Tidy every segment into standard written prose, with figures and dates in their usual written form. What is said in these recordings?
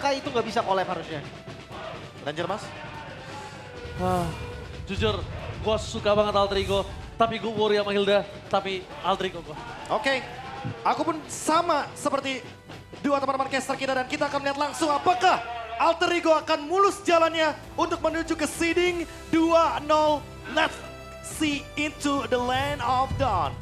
Akai itu nggak bisa collab harusnya. Ranger Mas? Jujur, gue suka banget Alter Ego. Tapi gue worry sama Hilda, tapi Alter Ego gue. Oke, aku pun sama seperti dua teman-teman caster kita dan kita akan melihat langsung apakah Alter Ego akan mulus jalannya untuk menuju ke seeding 2-0. Let's see into the land of dawn.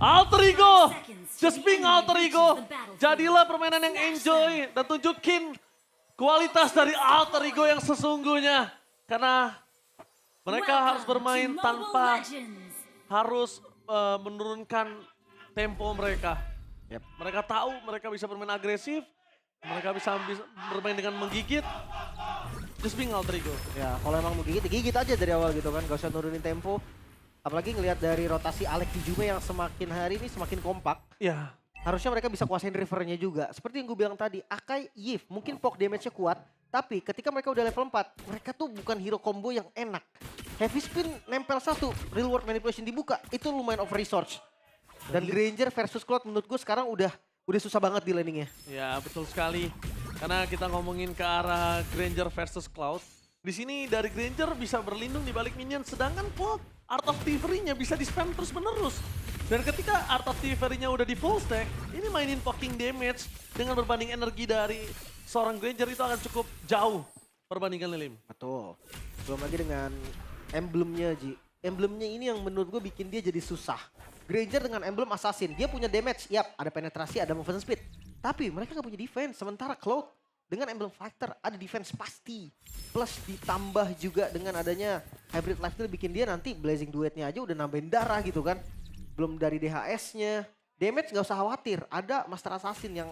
Alter Ego, just being Alter Ego. Jadilah permainan yang enjoy dan tunjukin kualitas dari Alter Ego yang sesungguhnya. Karena mereka harus bermain tanpa harus menurunkan tempo mereka. Mereka tahu mereka bisa bermain agresif, mereka bisa bermain dengan menggigit. Just being Alter Ego. Ya kalau emang mau gigit, gigit aja dari awal gitu kan, gak usah nurunin tempo. Apalagi ngelihat dari rotasi Alex di Jume yang semakin hari ini semakin kompak. Ya. Harusnya mereka bisa kuasain rivernya juga. Seperti yang gue bilang tadi, Akai, Yif mungkin poke damage-nya kuat. Tapi ketika mereka udah level 4, mereka tuh bukan hero combo yang enak. Heavy spin nempel satu, real world manipulation dibuka, itu lumayan over resource. Dan Granger versus Cloud menurut gue sekarang udah susah banget di landingnya. Ya betul sekali. Karena kita ngomongin ke arah Granger versus Cloud. Di sini dari Granger bisa berlindung di balik minion, sedangkan Cloud Art of Thievery-nya bisa di-spam terus menerus. Dan ketika Art of Thievery-nya udah di full stack, ini mainin poking damage dengan berbanding energi dari seorang Granger itu akan cukup jauh perbandingan Lilim. Betul. Belum lagi dengan emblemnya Ji. Emblemnya ini yang menurut gue bikin dia jadi susah. Granger dengan emblem assassin, dia punya damage, yap ada penetrasi, ada movement speed. Tapi mereka gak punya defense, sementara Cloud dengan emblem fighter ada defense pasti. Plus ditambah juga dengan adanya hybrid lifesteal bikin dia nanti blazing duetnya aja udah nambahin darah gitu kan. Belum dari DHS-nya. Damage gak usah khawatir, ada Master Assassin yang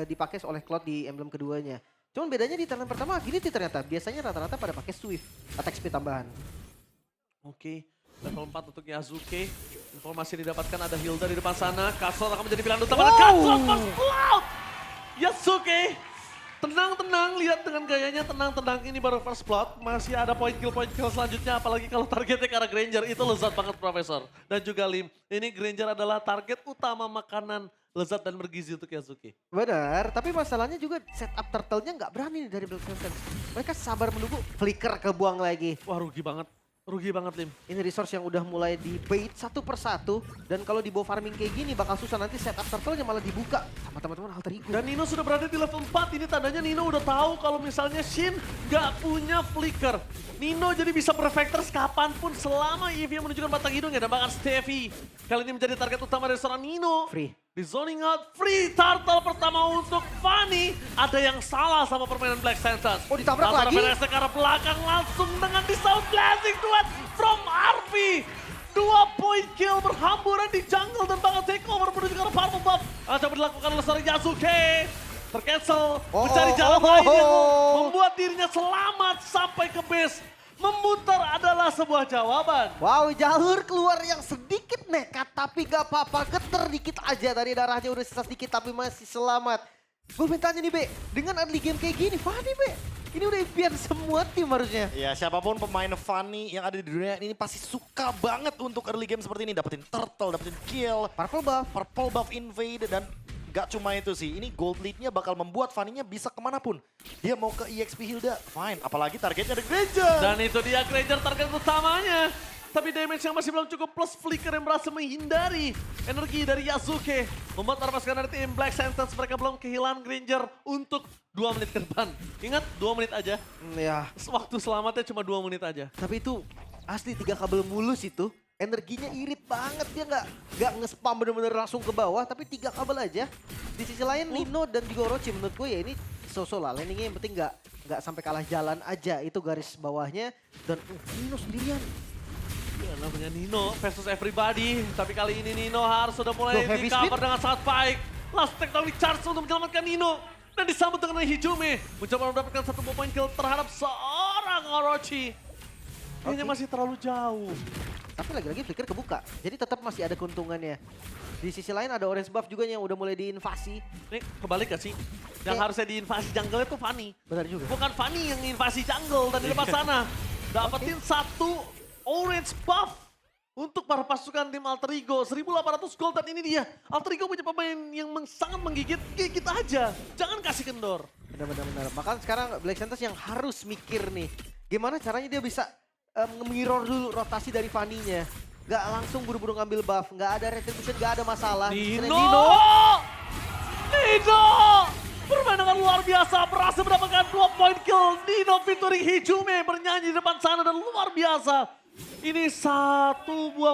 dipakai oleh Cloud di emblem keduanya. Cuman bedanya di turn pertama agility ternyata. Biasanya rata-rata pada pakai Swift, attack speed tambahan. Oke, level 4 untuk Yasuke. Informasi didapatkan ada Hilda di depan sana. Kasor akan menjadi pilihan utama. Kasor first Cloud! Yasuke! Tenang-tenang, lihat dengan gayanya tenang-tenang. Ini baru first blood, masih ada point kill selanjutnya. Apalagi kalau targetnya ke arah Granger, itu lezat banget Profesor. Dan juga Lim, ini Granger adalah target utama makanan lezat dan bergizi untuk Yasuke. Benar, tapi masalahnya juga setup turtle-nya nggak berani nih dari Black Sentence. Mereka sabar menunggu, flicker kebuang lagi. Wah rugi banget Lim. Ini resource yang udah mulai di bait satu persatu. Dan kalau di bawah farming kayak gini bakal susah nanti setup turtle-nya malah dibuka sama teman-teman Alter Ego. Dan Nino sudah berada di level 4, ini tandanya Nino udah tahu kalau misalnya Shin gak punya flicker. Nino jadi bisa perfectors kapanpun selama EV menunjukkan batang hidungnya dan bahkan Steffi. Kali ini menjadi target utama dari seorang Nino. Free. Di zoning out, free turtle pertama untuk Fanny. Ada yang salah sama permainan Black Sentence. Oh, ditabrak lagi? Beres ke arah belakang langsung dengan di sound blazing duet from Arvi. 2 point kill berhamburan di jungle dan bahkan takeover menuju ke arah purple buff. Coba dilakukan oleh seorang Yasuke. Tercancel, mencari jalan lain yang membuat dirinya selamat sampai ke base. Memutar adalah sebuah jawaban. Wow, jalur keluar yang sedikit nekat tapi gak apa-apa. Geter dikit aja, tadi darahnya udah sisa sedikit tapi masih selamat. Gue mintanya nih Be, dengan early game kayak gini, Fanny Be. Ini udah impian semua tim harusnya. Ya siapapun pemain Fanny yang ada di dunia ini pasti suka banget untuk early game seperti ini. Dapetin turtle, dapetin kill, purple buff invade dan gak cuma itu sih. Ini gold lead-nya bakal membuat Fanny-nya bisa kemanapun. Dia mau ke EXP Hilda, fine. Apalagi targetnya ada Granger. Dan itu dia Granger target utamanya. Tapi damage yang masih belum cukup plus flicker yang berhasil menghindari energi dari Yasuke. Membuat para pasukan dari tim Black Sentence mereka belum kehilangan Granger untuk 2 menit ke depan. Ingat 2 menit aja. Ya. Waktu selamatnya cuma 2 menit aja. Tapi itu asli 3 kabel mulus itu. Energinya irit banget, dia nggak nge-spam bener-bener langsung ke bawah, tapi 3 kabel aja. Di sisi lain Nino dan juga Orochi menurut gue ya ini so-so lah, landingnya yang penting nggak sampai kalah jalan aja, itu garis bawahnya. Dan Nino sendirian. Ya namanya Nino versus everybody, tapi kali ini Nino harus sudah mulai di cover dengan sangat baik. Last tektonik charge untuk menyelamatkan Nino. Dan disambut dengan Hijume, mencoba mendapatkan 1 point kill terhadap seorang Orochi. Kayaknya masih terlalu jauh. Tapi lagi-lagi flicker kebuka, jadi tetap masih ada keuntungannya. Di sisi lain ada orange buff juga yang udah mulai diinvasi. Ini kebalik gak sih? Yang harusnya diinvasi jungle itu Fanny. Benar juga. Bukan Fanny yang invasi jungle tadi depan sana. Dapetin 1 orange buff untuk para pasukan tim Alter Ego. 1.800 gold dan ini dia. Alter Ego punya pemain yang sangat menggigit, gigit aja. Jangan kasih kendor. Benar. Makanya sekarang Black Santos yang harus mikir nih. Gimana caranya dia bisa nge-mirror dulu rotasi dari Fanny-nya. Gak langsung buru-buru ngambil buff, gak ada retribution, gak ada masalah. Nino! Permainan luar biasa, berhasil mendapatkan 2 point kill. Nino featuring Hijume bernyanyi di depan sana dan luar biasa. Ini satu buah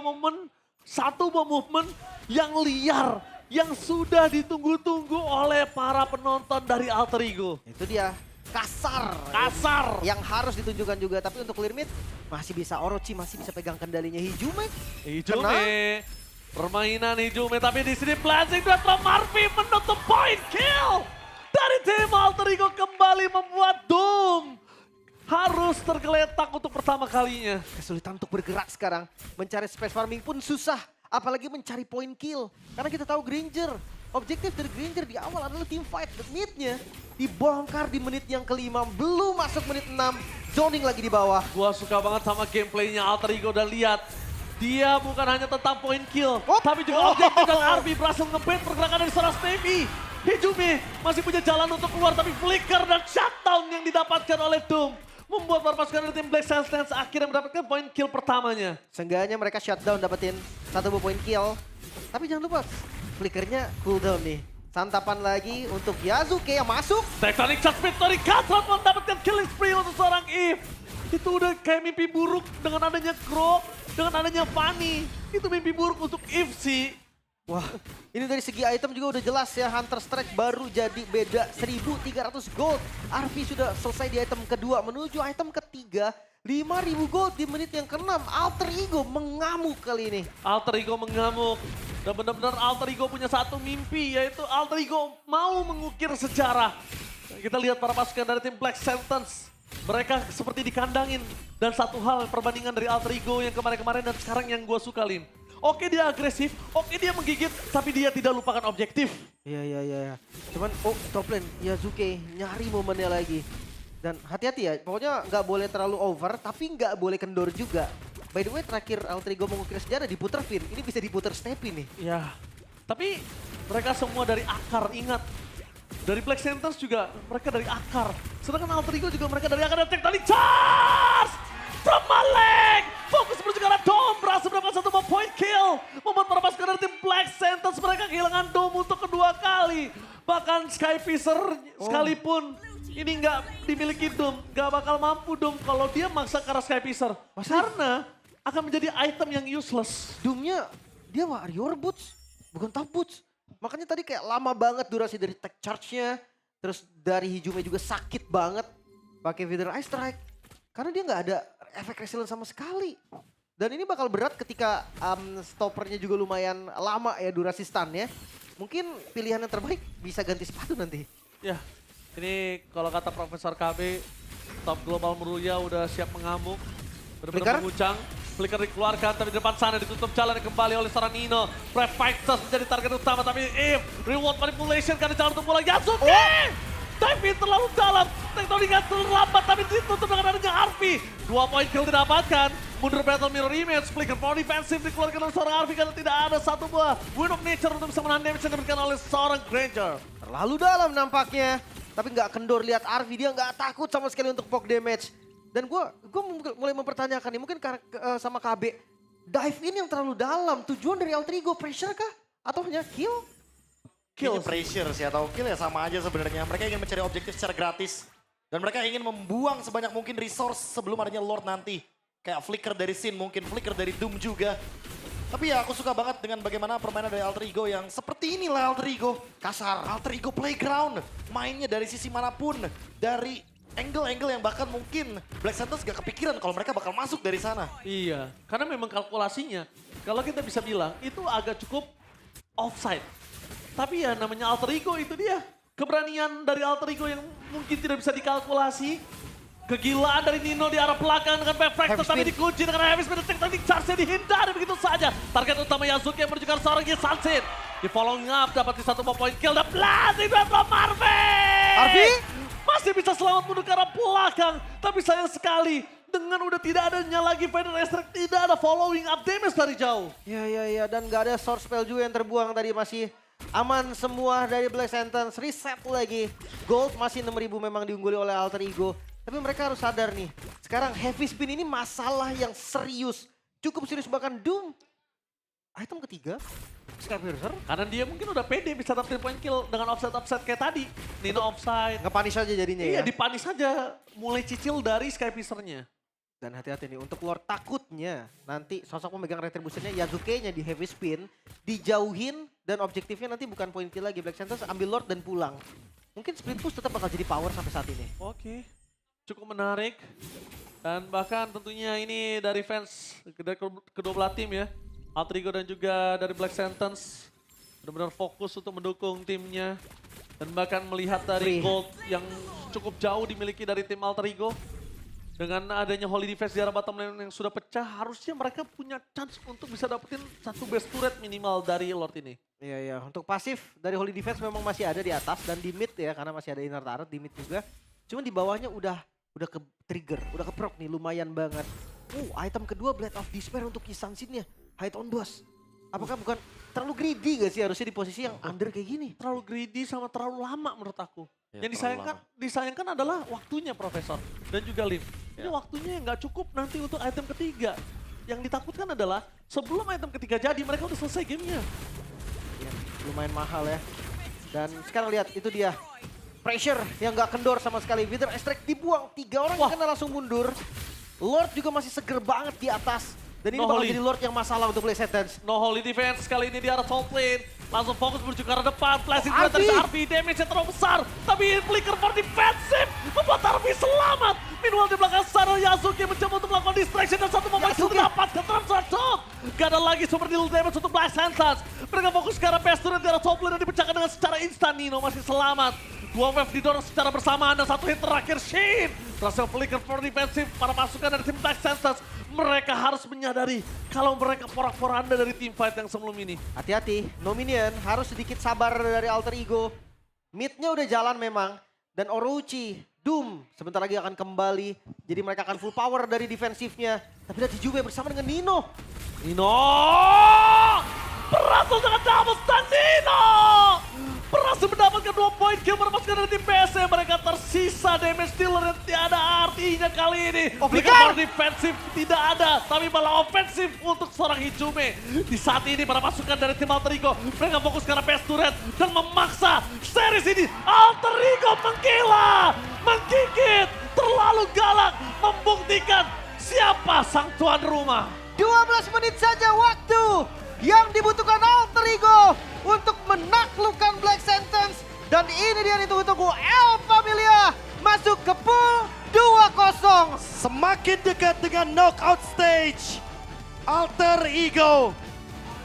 movement yang liar, yang sudah ditunggu-tunggu oleh para penonton dari Alter Ego. Itu dia, kasar. Yang harus ditunjukkan juga, tapi untuk clear mid masih bisa Orochi, masih bisa pegang kendalinya Hijume. Permainan Hijume, tapi di sini Blazing Dwarf Marvi menutup point kill. Dari tim Alter Ego kembali membuat Doom harus tergeletak untuk pertama kalinya. Kesulitan untuk bergerak sekarang. Mencari space farming pun susah. Apalagi mencari point kill. Karena kita tahu Granger. Objektif dari Granger di awal adalah team fight. Dan mid-nya dibongkar di menit yang kelima. Belum masuk menit 6. Zoning lagi di bawah. Gua suka banget sama gameplaynya Alter Ego dan lihat. Dia bukan hanya tentang point kill. Tapi juga objektif dan RB berhasil nge-bait pergerakan dari seorang Stevie. Hijume masih punya jalan untuk keluar tapi flicker dan shutdown yang didapatkan oleh Doom. Membuat para pasukan dari tim Black Sands akhirnya mendapatkan point kill pertamanya. Seenggaknya mereka shutdown dapetin 1 point kill. Tapi jangan lupa, flickernya cooldown nih. Santapan lagi untuk Yasuke yang masuk. Tectonic Charge Victory Cutthroat mendapatkan killing spree untuk seorang Eve. Itu udah kayak mimpi buruk dengan adanya Grok, dengan adanya Fanny. Itu mimpi buruk untuk Eve sih. Wah, ini dari segi item juga udah jelas ya. Hunter Strike baru jadi beda 1.300 gold. RV sudah selesai di item kedua menuju item ketiga. 5.000 gold di menit yang ke-6. Alter Ego mengamuk kali ini. Alter Ego mengamuk. Dan benar-benar Alter Ego punya satu mimpi, yaitu Alter Ego mau mengukir sejarah. Kita lihat para pasukan dari tim Black Sentence. Mereka seperti dikandangin. Dan satu hal perbandingan dari Alter Ego yang kemarin-kemarin dan sekarang yang gue suka, Lim. Oke dia agresif, oke dia menggigit, tapi dia tidak lupakan objektif. Iya. Cuman, top lane Yasuke nyari momennya lagi. Dan hati-hati ya, pokoknya nggak boleh terlalu over, tapi nggak boleh kendor juga. By the way, terakhir Alter Ego mengukir sejarah diputer Finn, ini bisa diputer Steppy nih. Ya, tapi mereka semua dari akar, ingat. Dari Black Sentence juga mereka dari akar. Sedangkan Alter Ego juga mereka dari akar dan Tectonic Charge! From Malek! Fokus menuju ke arah Dom, berhasil mendapat 1 point kill. Membuat para pasukan dari tim Black Sentence mereka kehilangan Dom untuk kedua kali. Bahkan Skyfisher sekalipun ini nggak dimiliki Dom, nggak bakal mampu Dom kalau dia maksa ke arah Skyfisher. Karena akan menjadi item yang useless. Doomnya dia warrior boots, bukan top boots. Makanya tadi kayak lama banget durasi dari tech charge-nya. Terus dari Hijume juga sakit banget pakai Wither Ice Strike. Karena dia nggak ada efek resilient sama sekali. Dan ini bakal berat ketika stoppernya juga lumayan lama ya durasi stun-nya. Mungkin pilihan yang terbaik bisa ganti sepatu nanti. Ya, ini kalau kata Profesor KB, top global Meruya udah siap mengamuk. Benar-benar mengucang. Flicker dikeluarkan, tapi di depan sana ditutup jalan kembali oleh seorang Nino. Brave Fighters menjadi target utama, tapi Eve reward manipulation karena jalan untuk bola Yasuke! Dive terlalu dalam, Tectonic terlambat tapi ditutup dengan adanya Arvi. 2 point kill didapatkan, mundur battle mirror image, Flicker power defensive dikeluarkan oleh seorang Arvi karena tidak ada satu buah Wind of Nature untuk bisa menahan damage yang diberikan oleh seorang Granger. Terlalu dalam nampaknya, tapi nggak kendor lihat Arvi, dia nggak takut sama sekali untuk poke damage. Dan gue mulai mempertanyakan nih, mungkin sama KB, dive in yang terlalu dalam, tujuan dari Alter Ego pressure kah? Atau hanya kill? Kill pressure sih atau kill ya sama aja sebenarnya. Mereka ingin mencari objektif secara gratis. Dan mereka ingin membuang sebanyak mungkin resource sebelum adanya Lord nanti. Kayak flicker dari Sin mungkin, flicker dari Doom juga. Tapi ya aku suka banget dengan bagaimana permainan dari Alter Ego yang seperti inilah Alter Ego. Kasar, Alter Ego playground. Mainnya dari sisi manapun. Dari angle-angle yang bahkan mungkin Black Santos gak kepikiran kalau mereka bakal masuk dari sana. Iya, karena memang kalkulasinya, kalau kita bisa bilang itu agak cukup offside. Tapi ya namanya Alter Ego itu dia. Keberanian dari Alter Ego yang mungkin tidak bisa dikalkulasi. Kegilaan dari Nino di arah belakang dengan Perfector tapi dikunci dengan Heavy Speed. Tectonic Charge dihindari begitu saja. Target utama Yasuke yang menunjukkan seorang Yisansin. Di following up dapat di 1 point kill dan Blazing Dwarf Marvi! Arvi? Masih bisa selamat mundur ke arah belakang. Tapi sayang sekali dengan udah tidak adanya lagi Vader Extract, tidak ada following up damage dari jauh. Ya, dan gak ada source spell juga yang terbuang tadi, masih aman semua dari Black Sentence. Reset lagi. Gold masih 6.000 memang diungguli oleh Alter Ego. Tapi mereka harus sadar nih, sekarang heavy spin ini masalah yang serius. Cukup serius, bahkan Doom. Item ketiga, Skypiercer. Karena dia mungkin udah pede bisa dapetin point kill dengan offset kayak tadi. Nino offside. Nge-punish aja jadinya Iya, ya. dipanis aja. Mulai cicil dari Skypiercer-nya. Dan hati-hati nih, untuk Lord takutnya nanti sosok pemegang retributionnya Yazuke-nya di heavy spin, dijauhin dan objektifnya nanti bukan point kill lagi. Black Sentence ambil Lord dan pulang. Mungkin split push tetap bakal jadi power sampai saat ini. Oke, cukup menarik. Dan bahkan tentunya ini dari fans dari kedua belah tim ya. Alter Ego dan juga dari Black Sentence benar-benar fokus untuk mendukung timnya. Dan bahkan melihat dari gold yang cukup jauh dimiliki dari tim Alter Ego. Dengan adanya Holy Defense di arah bottom lane yang sudah pecah, harusnya mereka punya chance untuk bisa dapetin satu base turret minimal dari Lord ini. Iya, untuk pasif dari Holy Defense memang masih ada di atas dan di mid ya, karena masih ada inner turret di mid juga. Cuman di bawahnya udah ke trigger, udah ke proc nih, lumayan banget. Item kedua Blade of Despair untuk Kisan Sin-nya. Height on Boss. Apakah bukan terlalu greedy gak sih harusnya di posisi yang under kayak gini? Terlalu greedy sama terlalu lama menurut aku. Ya, Yang disayangkan adalah waktunya Profesor dan juga Lim. Ini waktunya yang gak cukup nanti untuk item ketiga. Yang ditakutkan adalah sebelum item ketiga jadi mereka udah selesai gamenya. Ya, lumayan mahal ya. Dan sekarang lihat itu dia. Pressure yang gak kendor sama sekali. Wither Extract dibuang. 3 orang yang kena langsung mundur. Lord juga masih seger banget di atas. Dan ini bakal jadi Lord yang masalah untuk Black Sentence. No Holy Defense kali ini di arah top lane. Langsung fokus menuju ke arah depan. Flashing threat dari RB. Damage yang terlalu besar. Tapi Flicker for defensive. Membuat RB selamat. Meanwhile di belakang sana Yasuke mencoba untuk melakukan distraction. Dan satu momen itu dapat ke Transfer. Gak ada lagi super deal damage untuk Black Sentence. Mereka fokus ke arah Pesture di arah top lane. Dan dipecahkan dengan secara instan. Nino masih selamat. 2 wave didorong secara bersamaan dan 1 hit terakhir Shin. Berhasil Flicker for defensive para pasukan dari tim Black Sentence. Mereka harus menyadari kalau mereka porak-poranda dari tim fight yang sebelum ini. Hati-hati, no minion, harus sedikit sabar dari Alter Ego. Mid-nya udah jalan memang. Dan Orochi, Doom sebentar lagi akan kembali. Jadi mereka akan full power dari defensifnya. Tapi ada Juve bersama dengan Nino. Nino! Berhasil dengan double stun Nino! Berhasil mendapatkan 2 poin kill berpasukan dari tim PSM. Mereka tersisa damage dealer yang tiada artinya kali ini. Mereka defensif tidak ada, tapi malah ofensif untuk seorang Hijume. Di saat ini para pasukan dari tim Alter Ego, mereka fokus ke arah PS turret dan memaksa series ini. Alter Ego menggila, menggigit, terlalu galak, membuktikan siapa sang tuan rumah. 12 menit saja waktu yang dibutuhkan Alter Ego untuk menaklukkan Black Sentence. Dan ini dia ditunggu-tunggu, El Familia masuk ke pool 2-0. Semakin dekat dengan knockout stage, Alter Ego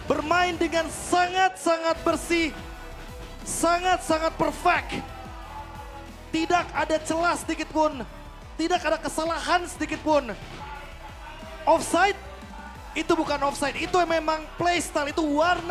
bermain dengan sangat-sangat bersih, sangat-sangat perfect. Tidak ada celah sedikit pun, tidak ada kesalahan sedikit pun. Offside, itu bukan offside, itu memang playstyle, itu warna.